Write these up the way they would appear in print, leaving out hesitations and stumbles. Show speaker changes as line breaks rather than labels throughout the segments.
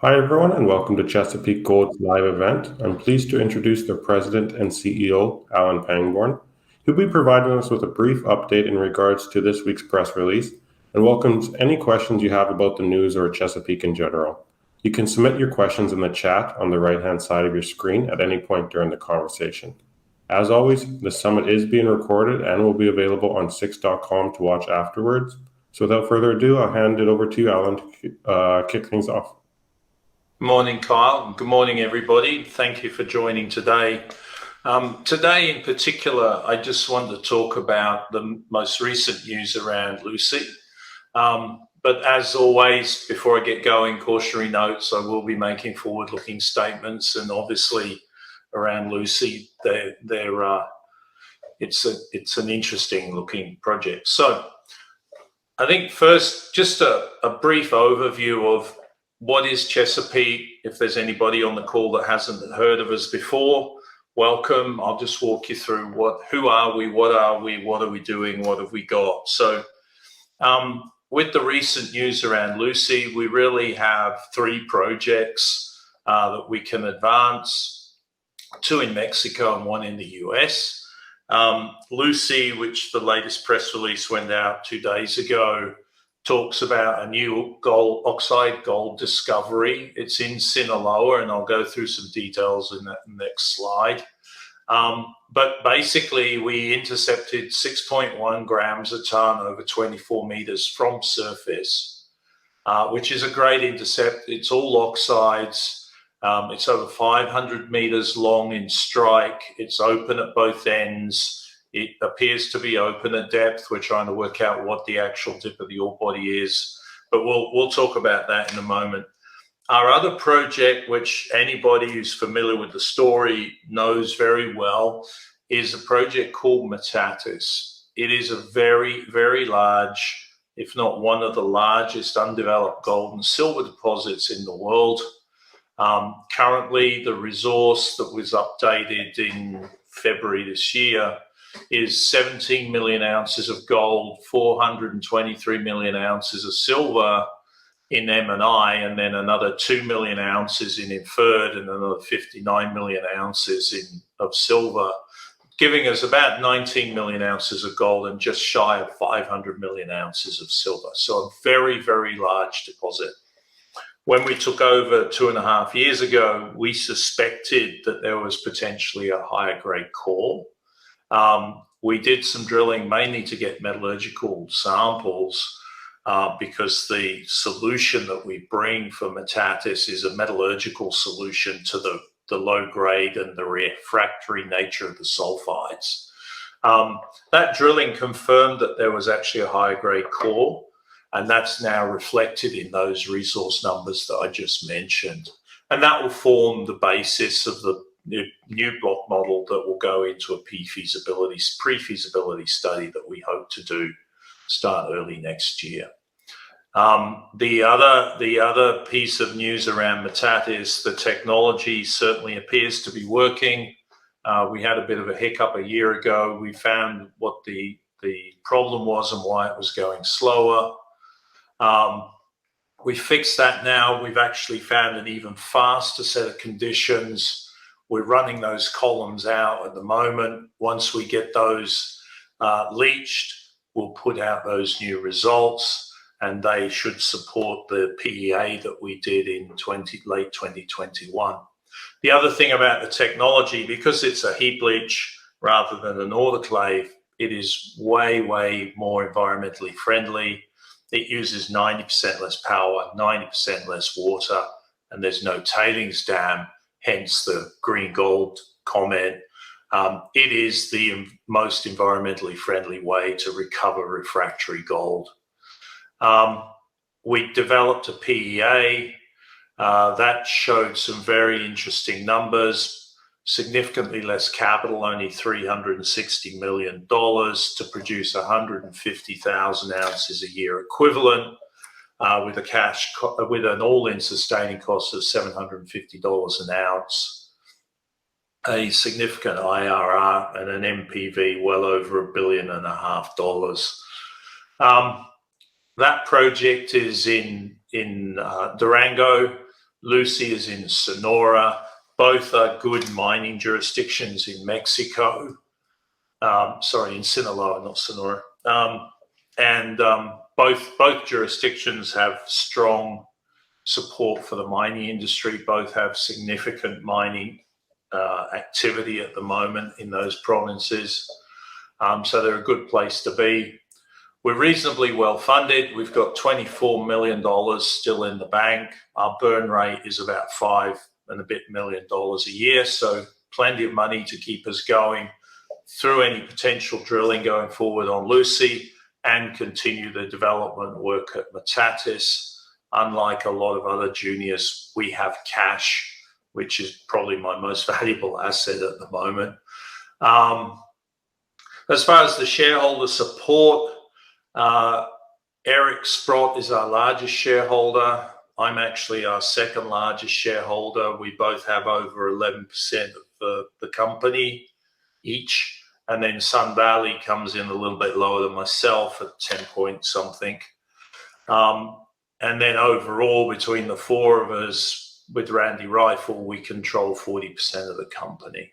Hi, everyone, and welcome to Chesapeake Gold's live event. I'm pleased to introduce their president and CEO, Alan Pangbourne. He'll be providing us with a brief update in regards to this week's press release and welcomes any questions you have about the news or Chesapeake in general. You can submit your questions in the chat on the right-hand side of your screen at any point during the conversation. As always, the summit is being recorded and will be available on six.com to watch afterwards. So without further ado, I'll hand it over to you, Alan, to kick things off.
Good morning, Kyle. Good morning, everybody. Thank you for joining today. Today in particular, I just wanted to talk about the most recent news around Lucy. But as always, before I get going, cautionary notes, I will be making forward-looking statements, and obviously around Lucy, it's an interesting looking project. So I think first, just a brief overview of what is Chesapeake. If there's anybody on the call that hasn't heard of us before, welcome. I'll just walk you through who are we, what are we doing, what have we got. So with the recent news around Lucy, we really have three projects that we can advance, two in Mexico and one in the US. Lucy, which the latest press release went out 2 days ago, talks about a new oxide gold discovery. It's in Sinaloa, and I'll go through some details in that next slide. But basically, we intercepted 6.1 grams a ton over 24 meters from surface, which is a great intercept. It's all oxides. It's over 500 meters long in strike. It's open at both ends. It appears to be open at depth. We're trying to work out what the actual dip of the ore body is, but we'll talk about that in a moment. Our other project, which anybody who's familiar with the story knows very well, is a project called Metates. It is a very, very large, if not one of the largest undeveloped gold and silver deposits in the world. Currently, the resource that was updated in February this year is 17 million ounces of gold, 423 million ounces of silver in M&I, and then another 2 million ounces in inferred and another 59 million ounces of silver, giving us about 19 million ounces of gold and just shy of 500 million ounces of silver. So a very, very large deposit. When we took over 2.5 years ago, we suspected that there was potentially a higher grade core. We did some drilling mainly to get metallurgical samples because the solution that we bring for Metates is a metallurgical solution to the low grade and the refractory nature of the sulfides. That drilling confirmed that there was actually a higher grade core, and that's now reflected in those resource numbers that I just mentioned. And that will form the basis of the new block model that will go into a pre-feasibility study that we hope to start early next year. The other piece of news around Metates, the technology certainly appears to be working. We had a bit of a hiccup a year ago. We found what the problem was and why it was going slower. We fixed that now. We've actually found an even faster set of conditions. We're running those columns out at the moment. Once we get those leached, we'll put out those new results, and they should support the PEA that we did in late 2021. The other thing about the technology, because it's a heap leach rather than an autoclave, it is way, way more environmentally friendly. It uses 90% less power, 90% less water, and there's no tailings dam, hence the green gold comment. It is the most environmentally friendly way to recover refractory gold. We developed a PEA that showed some very interesting numbers. Significantly less capital, only $360 million to produce 150,000 ounces a year equivalent, with an all-in sustaining cost of $750 an ounce, a significant IRR and an NPV well over $1.5 billion. That project is in Durango. Lucy is in Sonora. Both are good mining jurisdictions in Mexico. In Sinaloa, not Sonora. Both jurisdictions have strong support for the mining industry. Both have significant mining activity at the moment in those provinces. So they're a good place to be. We're reasonably well funded. We've got $24 million still in the bank. Our burn rate is about $5 and a bit million a year. So plenty of money to keep us going through any potential drilling going forward on Lucy and continue the development work at Metatis. Unlike a lot of other juniors, we have cash, which is probably my most valuable asset at the moment. As far as the shareholder support, Eric Sprott is our largest shareholder. I'm actually our second largest shareholder. We both have over 11% of the company each. And then Sun Valley comes in a little bit lower than myself at 10 point something. And then overall, between the four of us with Randy Rifle, we control 40% of the company.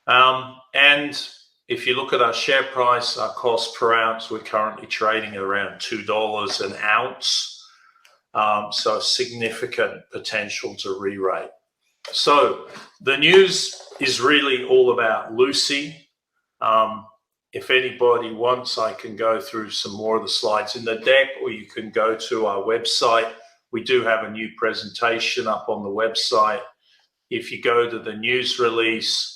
And if you look at our share price, our cost per ounce, we're currently trading at around $2 an ounce. So significant potential to re-rate. So the news is really all about Lucy. If anybody wants, I can go through some more of the slides in the deck, or you can go to our website. We do have a new presentation up on the website. If you go to the news release,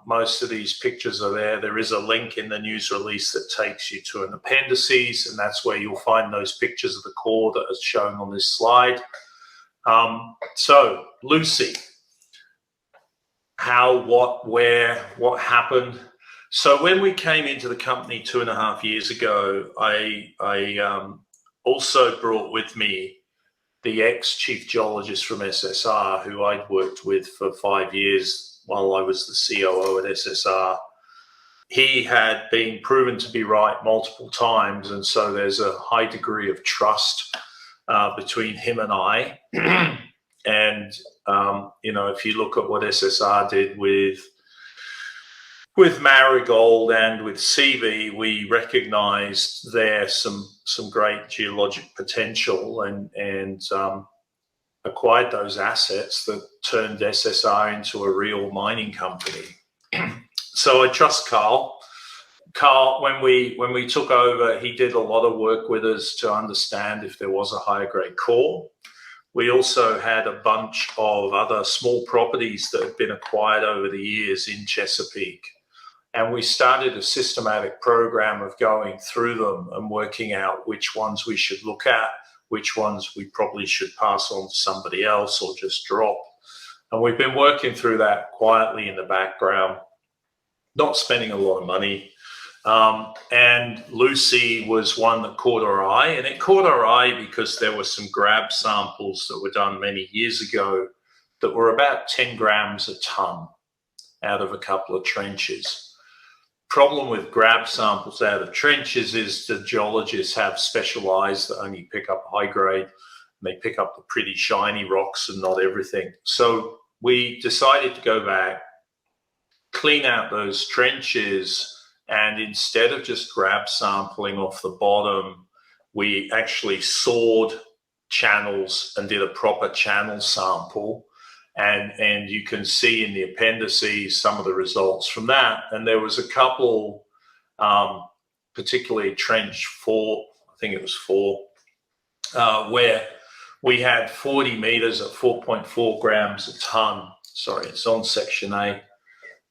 most of these pictures are there. There is a link in the news release that takes you to an appendices, and that's where you'll find those pictures of the core that are shown on this slide. So Lucy, how, what, where, what happened? So when we came into the company 2.5 years ago, I also brought with me the ex-chief geologist from SSR, who I'd worked with for 5 years while I was the COO at SSR. He had been proven to be right multiple times, and so there's a high degree of trust between him and I. And if you look at what SSR did with Marigold and with CV, we recognized there some great geologic potential and acquired those assets that turned SSR into a real mining company. So I trust Carl. Carl, when we took over, he did a lot of work with us to understand if there was a higher grade core. We also had a bunch of other small properties that had been acquired over the years in Chesapeake. And we started a systematic program of going through them and working out which ones we should look at, which ones we probably should pass on to somebody else or just drop. And we've been working through that quietly in the background, not spending a lot of money. And Lucy was one that caught our eye, and it caught our eye because there were some grab samples that were done many years ago that were about 10 grams a ton out of a couple of trenches. Problem with grab samples out of trenches is the geologists have special eyes that only pick up high grade, and they pick up the pretty shiny rocks and not everything. So we decided to go back, clean out those trenches, and instead of just grab sampling off the bottom, we actually sawed channels and did a proper channel sample. And you can see in the appendices some of the results from that. And there was a couple, particularly trench 4, I think it was 4, where we had 40 meters at 4.4 grams a ton. Sorry, it's on section A.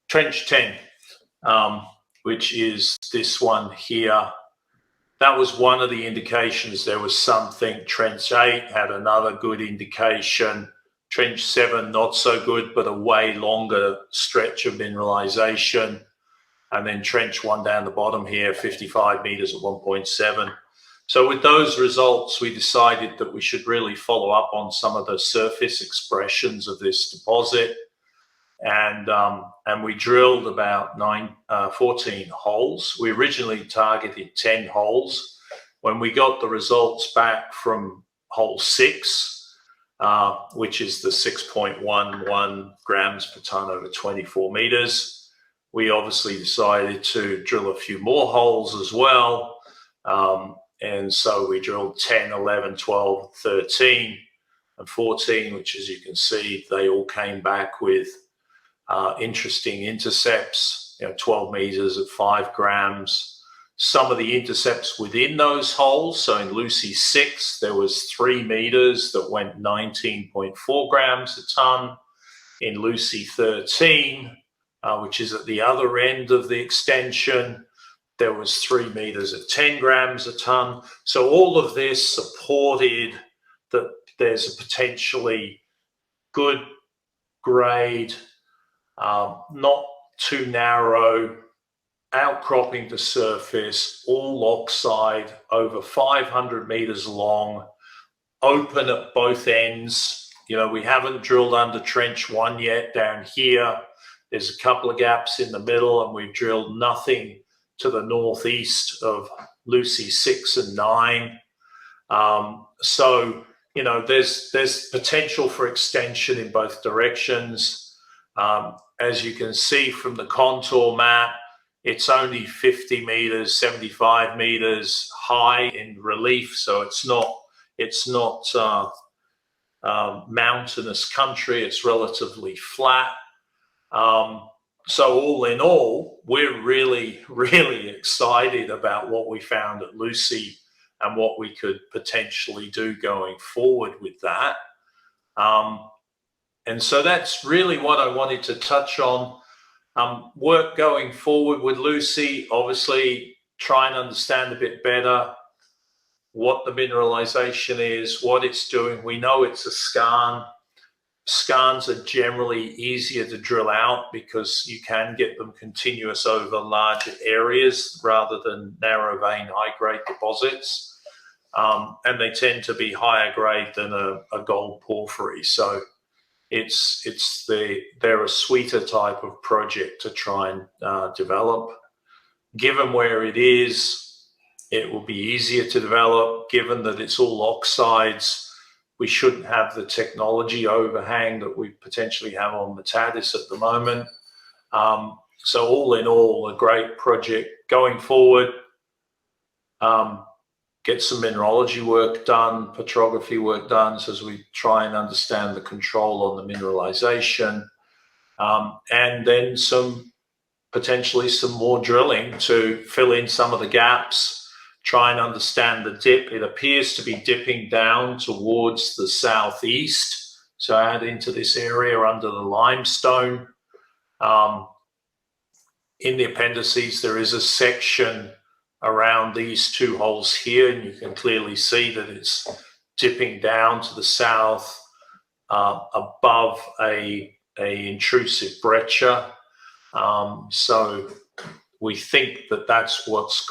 Trench 10, which is this one here. That was one of the indications there was something. Trench 8 had another good indication. Trench 7, not so good, but a way longer stretch of mineralization. And then trench 1 down the bottom here, 55 meters at 1.7. So with those results, we decided that we should really follow up on some of the surface expressions of this deposit. And we drilled about 14 holes. We originally targeted 10 holes. When we got the results back from hole 6, which is the 6.11 grams per ton over 24 meters. We obviously decided to drill a few more holes as well. And so we drilled 10, 11, 12, 13, and 14, which, as you can see, they all came back with interesting intercepts, 12 meters at 5 grams. Some of the intercepts within those holes, so in Lucy 6, there was 3 meters that went 19.4 grams a ton. In Lucy 13, which is at the other end of the extension, there was 3 meters at 10 grams a ton. So all of this supported that there's a potentially good grade, not too narrow, outcropping to surface, all oxide, over 500 meters long, open at both ends. We haven't drilled under trench 1 yet down here. There's a couple of gaps in the middle, and we've drilled nothing to the northeast of Lucy 6 and 9. So, there's potential for extension in both directions. As you can see from the contour map, it's only 50 meters, 75 meters high in relief, so it's not mountainous country. It's relatively flat. So all in all, we're really, really excited about what we found at Lucy and what we could potentially do going forward with that. And so that's really what I wanted to touch on. Work going forward with Lucy, obviously try and understand a bit better what the mineralization is, what it's doing. We know it's a skarn. Skarns are generally easier to drill out because you can get them continuous over larger areas rather than narrow vein, high grade deposits. And they tend to be higher grade than a gold porphyry. So they're a sweeter type of project to try and develop. Given where it is, it will be easier to develop. Given that it's all oxides, we shouldn't have the technology overhang that we potentially have on Metatis at the moment. So all in all, a great project going forward. Get some mineralogy work done, petrography work done, so as we try and understand the control on the mineralization, and then potentially some more drilling to fill in some of the gaps, try and understand the dip. It appears to be dipping down towards the southeast, so add into this area under the limestone. In the appendices, there is a section around these 2 holes here, and you can clearly see that it's dipping down to the south above a intrusive breccia. So we think that that's what's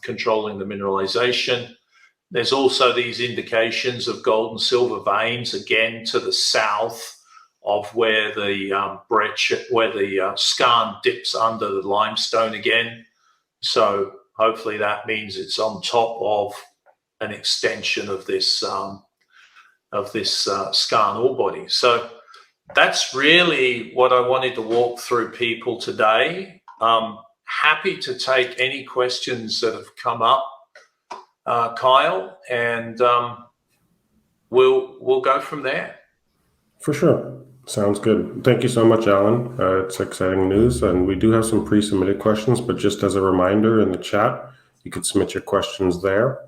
controlling the mineralization. There's also these indications of gold and silver veins again to the south of where the breccia, where the skarn dips under the limestone again. So hopefully that means it's on top of an extension of this skarn ore body. So that's really what I wanted to walk through people today. Happy to take any questions that have come up, Kyle, and we'll go from there.
For sure. Sounds good. Thank you so much, Alan. It's exciting news, and we do have some pre-submitted questions, but just as a reminder in the chat, you could submit your questions there.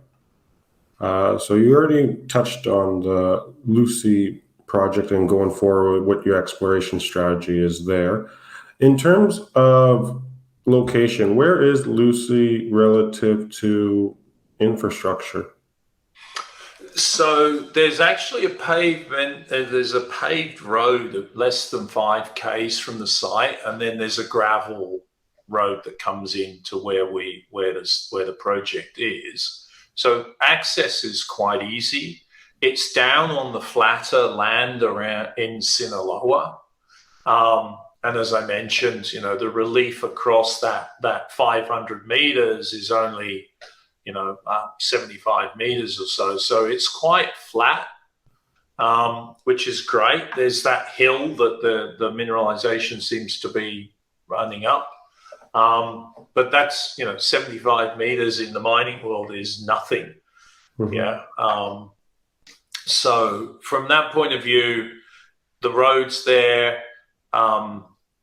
So you already touched on the Lucy project and going forward, what your exploration strategy is there. In terms of location, where is Lucy relative to infrastructure?
So there's actually there's a paved road of less than 5 km from the site, and then there's a gravel road that comes into where the project is. So access is quite easy. It's down on the flatter land around in Sinaloa. And as I mentioned, the relief across that 500 meters is only 75 meters or so. So it's quite flat. which is great. There's that hill that the mineralization seems to be running up. But that's, 75 meters in the mining world is nothing.
Mm-hmm.
Yeah. So from that point of view, the roads there,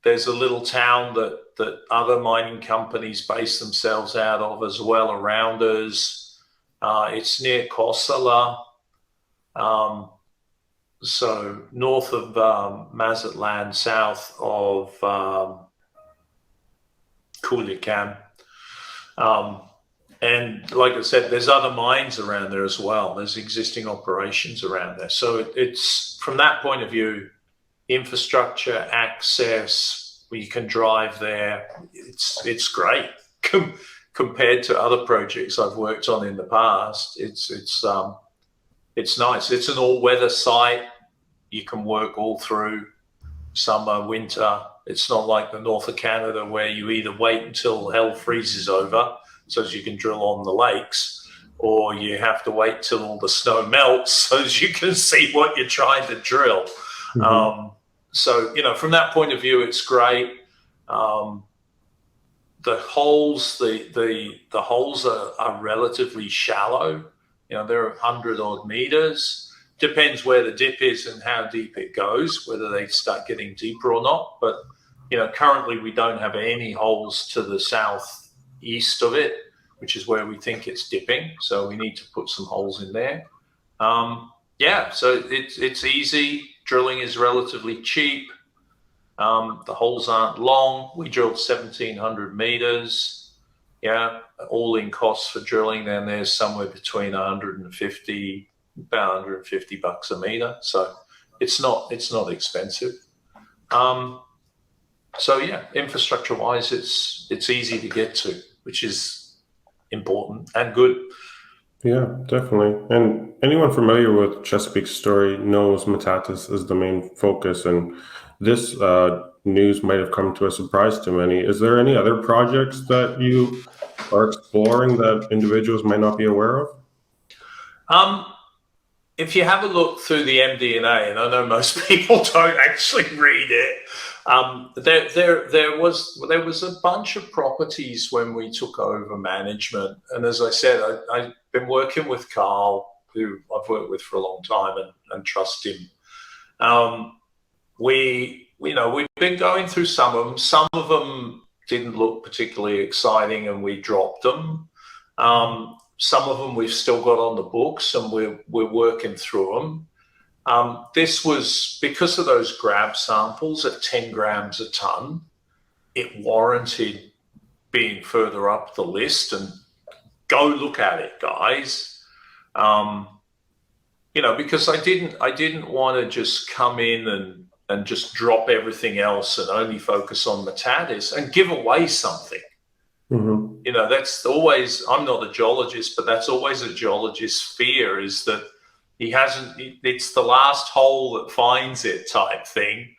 there's a little town that other mining companies base themselves out of as well around us. It's near Kosala. So north of Mazatlan, south of Culiacan. And like I said, there's other mines around there as well. There's existing operations around there. So it's, from that point of view, infrastructure, access, you can drive there. It's great compared to other projects I've worked on in the past. It's nice. It's an all-weather site. You can work all through summer, winter. It's not like the north of Canada where you either wait until hell freezes over so as you can drill on the lakes, or you have to wait till all the snow melts so as you can see what you're trying to drill. Mm-hmm. So, from that point of view, it's great. The holes, the holes are relatively shallow. They're 100 odd meters. Depends where the dip is and how deep it goes, whether they start getting deeper or not. But, currently we don't have any holes to the southeast of it, which is where we think it's dipping. So we need to put some holes in there. So it's easy. Drilling is relatively cheap. The holes aren't long. We drilled 1,700 meters. Yeah, all-in costs for drilling, then there's somewhere between about $150 a meter. So it's not expensive. Infrastructure-wise, it's easy to get to, which is important and good.
Yeah, definitely. And anyone familiar with Chesapeake's story knows Metates is the main focus, and this news might have come to a surprise to many. Is there any other projects that you are exploring that individuals might not be aware of?
If you have a look through the MD&A, and I know most people don't actually read it, there was a bunch of properties when we took over management, and as I said, I've been working with Carl, who I've worked with for a long time and trust him. We've been going through some of them. Some of them didn't look particularly exciting, and we dropped them. Some of them we've still got on the books, and we're working through them. This was because of those grab samples at 10 grams a ton. It warranted being further up the list, and go look at it, guys. Because I didn't want to just come in and just drop everything else and only focus on Metates and give away something. Mm-hmm. That's always, I'm not a geologist, but that's always a geologist's fear, is that it's the last hole that finds it type thing,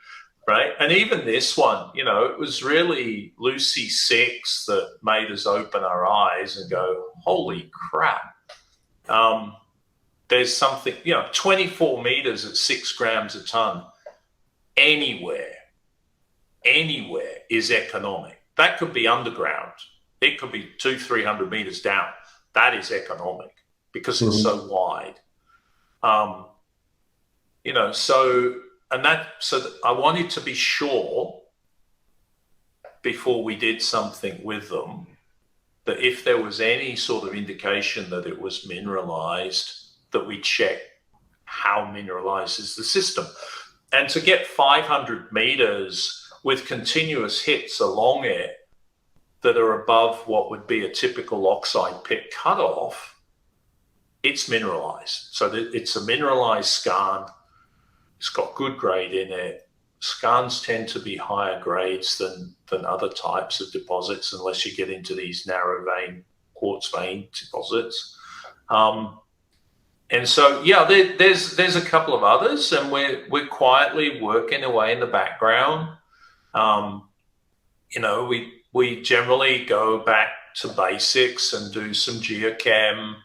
right? And even this one, it was really Lucy 6 that made us open our eyes and go, holy crap. There's something, 24 meters at 6 grams a ton, anywhere is economic. That could be underground. It could be 200-300 meters down. That is economic because it's so wide. So I wanted to be sure before we did something with them that if there was any sort of indication that it was mineralized, that we check how mineralized is the system. And to get 500 meters with continuous hits along it that are above what would be a typical oxide pit cutoff, it's mineralized. So it's a mineralized skarn. It's got good grade in it. Skarns tend to be higher grades than other types of deposits, unless you get into these narrow vein, quartz vein deposits. And so, there's a couple of others, and we're quietly working away in the background. We generally go back to basics and do some geochem,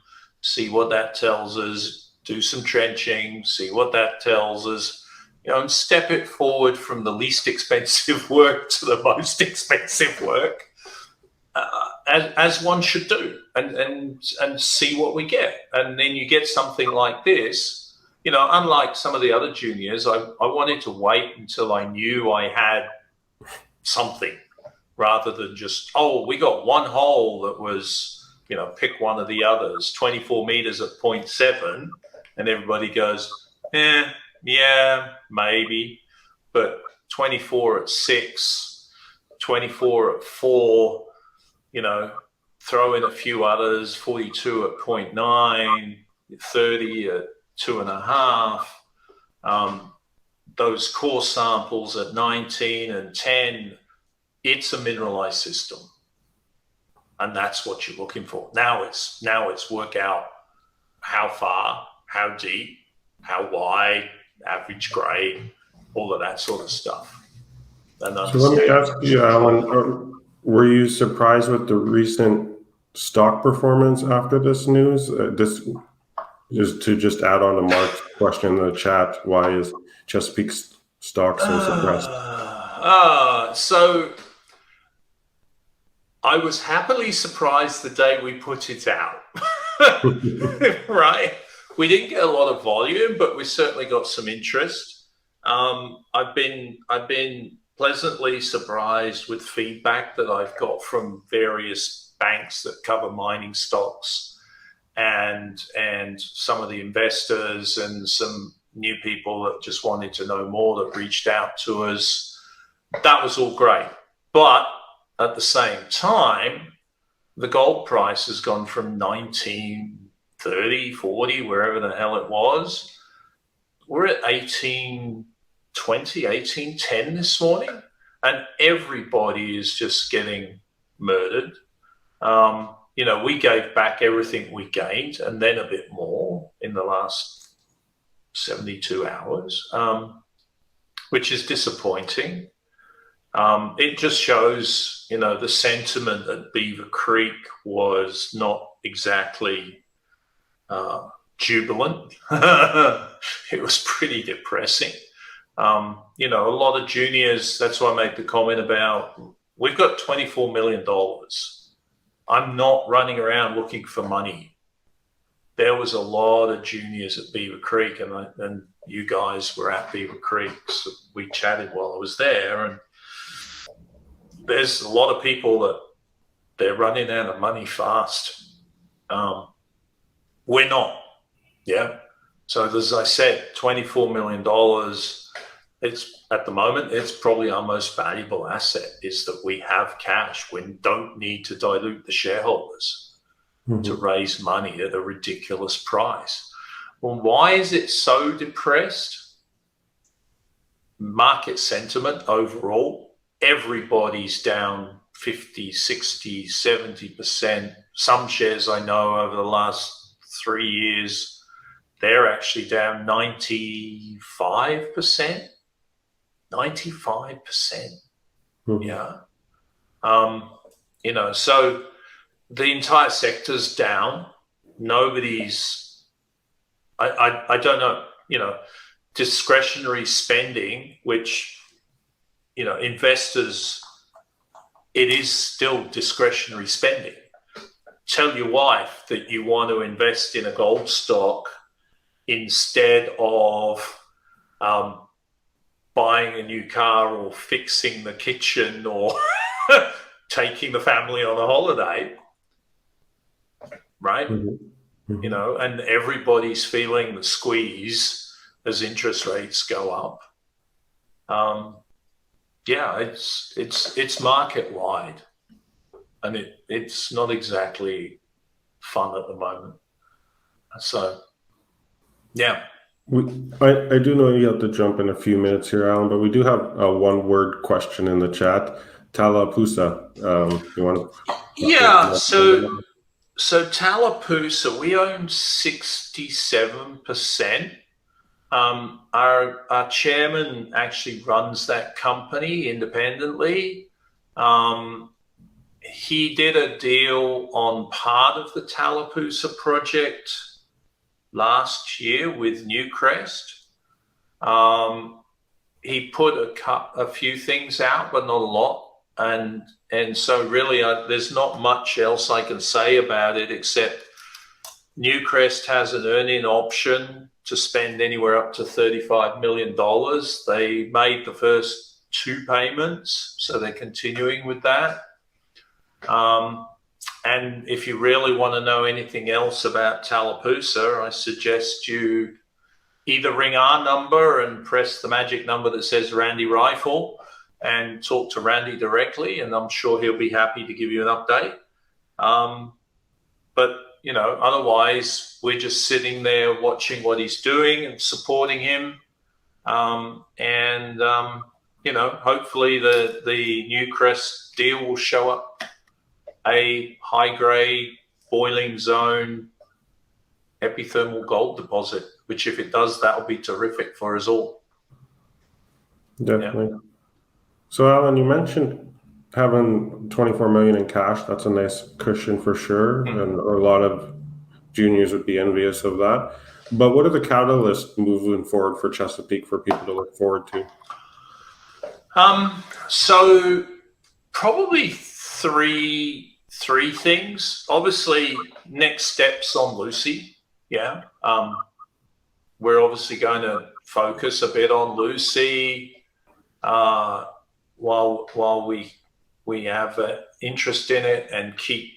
see what that tells us, do some trenching, see what that tells us, and step it forward from the least expensive work to the most expensive work, as one should do, and see what we get. And then you get something like this. Unlike some of the other juniors, I wanted to wait until I knew I had something, rather than just, we got one hole that was, pick one of the others, 24 meters at 0.7, and everybody goes, yeah, maybe, but 24 at 6, 24 at 4, throw in a few others, 42 at 0.9, 30 at 2.5, those core samples at 19 and 10, it's a mineralized system. And that's what you're looking for. Now it's work out how far, how deep, how wide, average grade, all of that sort of stuff.
So let me ask you, Alan, were you surprised with the recent stock performance after this news? This is to just add on to Mark's question in the chat. Why is Chesapeake stock so suppressed?
So I was happily surprised the day we put it out. Right? We didn't get a lot of volume, but we certainly got some interest. I've been pleasantly surprised with feedback that I've got from various banks that cover mining stocks, and some of the investors, and some new people that just wanted to know more that reached out to us. That was all great. But at the same time, the gold price has gone from 1930, 40, wherever the hell it was. We're at 1820, 1810 this morning, and everybody is just getting murdered. We gave back everything we gained, and then a bit more in the last 72 hours, which is disappointing. It just shows, the sentiment at Beaver Creek was not exactly jubilant. It was pretty depressing. A lot of juniors, that's why I made the comment about, we've got $24 million. I'm not running around looking for money. There was a lot of juniors at Beaver Creek, and you guys were at Beaver Creek, so we chatted while I was there, and there's a lot of people that they're running out of money fast. We're not. Yeah. So as I said, $24 million, it's at the moment, it's probably our most valuable asset, is that we have cash. We don't need to dilute the shareholders to raise money at a ridiculous price. Well, why is it so depressed? Market sentiment overall, everybody's down 50, 60, 70%. Some shares I know over the last 3 years, they're actually down 95%. 95%. Yeah. So the entire sector's down. Nobody's, I don't know, discretionary spending, which, investors, it is still discretionary spending. Tell your wife that you want to invest in a gold stock instead of buying a new car or fixing the kitchen or taking the family on a holiday, right? And everybody's feeling the squeeze as interest rates go up. It's market wide, and it's not exactly fun at the moment. So, yeah.
I do know you have to jump in a few minutes here, Alan, but we do have a one-word question in the chat. Tallapoosa, you want to?
Yeah, so Tallapoosa, we own 67%. Our chairman actually runs that company independently. He did a deal on part of the Tallapoosa project last year with Newcrest. He put a few things out, but not a lot. And so really, there's not much else I can say about it, except Newcrest has an earn-in option to spend anywhere up to $35 million. They made the first 2 payments, so they're continuing with that. And if you really want to know anything else about Tallapoosa, I suggest you either ring our number and press the magic number that says Randy Rifle and talk to Randy directly, and I'm sure he'll be happy to give you an update. But, you know, otherwise, we're just sitting there watching what he's doing and supporting him. You know, hopefully the Newcrest deal will show up a high-grade boiling zone epithermal gold deposit, which if it does, that'll be terrific for us all.
Definitely. Yeah. So Alan, you mentioned having 24 million in cash. That's a nice cushion for sure. Mm-hmm. And a lot of juniors would be envious of that. But what are the catalysts moving forward for Chesapeake for people to look forward to?
So probably three things. Obviously, next steps on Lucy. Yeah. We're obviously going to focus a bit on Lucy while we have interest in it and keep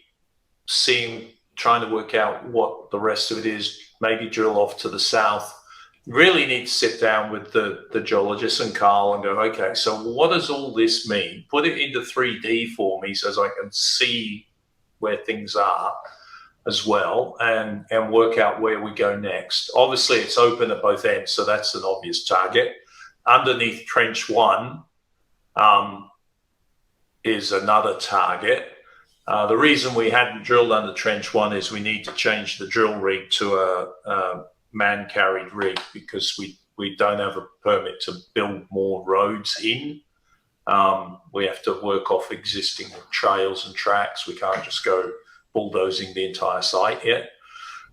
trying to work out what the rest of it is, maybe drill off to the south. Really need to sit down with the geologist and Carl and go, okay, so what does all this mean? Put it into 3D for me so I can see where things are as well, and work out where we go next. Obviously, it's open at both ends, so that's an obvious target. Underneath Trench 1 is another target. The reason we hadn't drilled under Trench 1 is we need to change the drill rig to a man-carried rig because we don't have a permit to build more roads in. We have to work off existing trails and tracks. We can't just go bulldozing the entire site yet.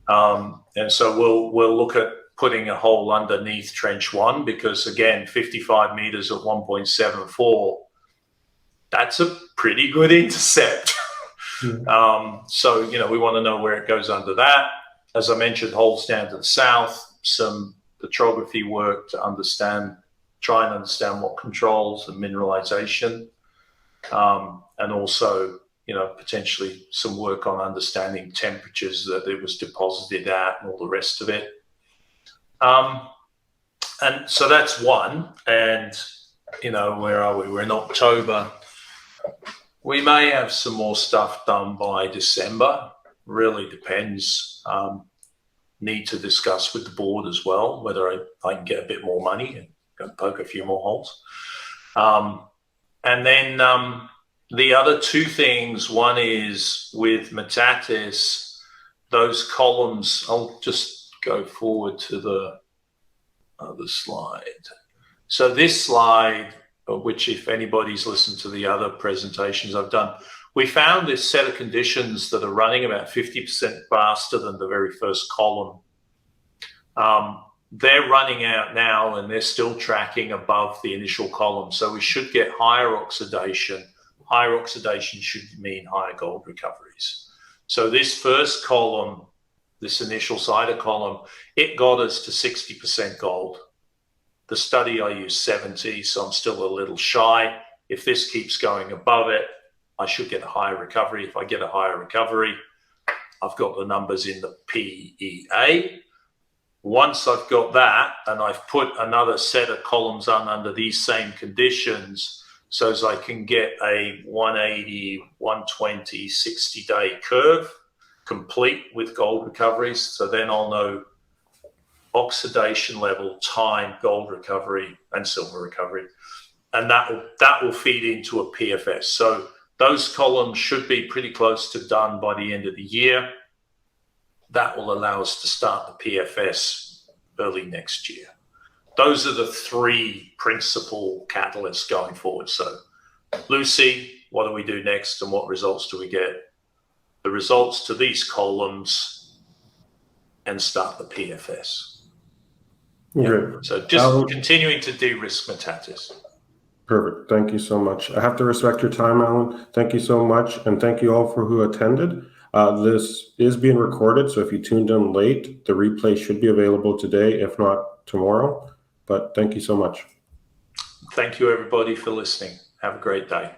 And so we'll look at putting a hole underneath Trench 1 because, again, 55 meters at 1.74, that's a pretty good intercept. So, you know, we want to know where it goes under that. As I mentioned, holes down to the south, some petrography work to try and understand what controls and mineralization, and also, you know, potentially some work on understanding temperatures that it was deposited at and all the rest of it. And so that's one. And, you know, where are we? We're in October. We may have some more stuff done by December. Really depends. Need to discuss with the board as well whether I can get a bit more money and go poke a few more holes. And then the other 2 things, one is with Metatis, those columns, I'll just go forward to the other slide. So this slide, which if anybody's listened to the other presentations I've done, we found this set of conditions that are running about 50% faster than the very first column. They're running out now and they're still tracking above the initial column. So we should get higher oxidation. Higher oxidation should mean higher gold recoveries. So this first column, this initial cider column, it got us to 60% gold. The study I used 70, so I'm still a little shy. If this keeps going above it, I should get a higher recovery. If I get a higher recovery, I've got the numbers in the PEA. Once I've got that, and I've put another set of columns on under these same conditions, so as I can get a 180, 120, 60-day curve complete with gold recoveries. So then I'll know oxidation level, time, gold recovery, and silver recovery. And that will feed into a PFS. So those columns should be pretty close to done by the end of the year. That will allow us to start the PFS early next year. Those are the 3 principal catalysts going forward. So Lucy, what do we do next and what results do we get? The results to these columns and start the PFS.
Great.
So just
Alan,
continuing to de-risk Metatis.
perfect. Thank you so much. I have to respect your time, Alan. Thank you so much. And thank you all for who attended. This is being recorded, so if you tuned in late, the replay should be available today, if not tomorrow. But thank you so much.
Thank you, everybody, for listening. Have a great day.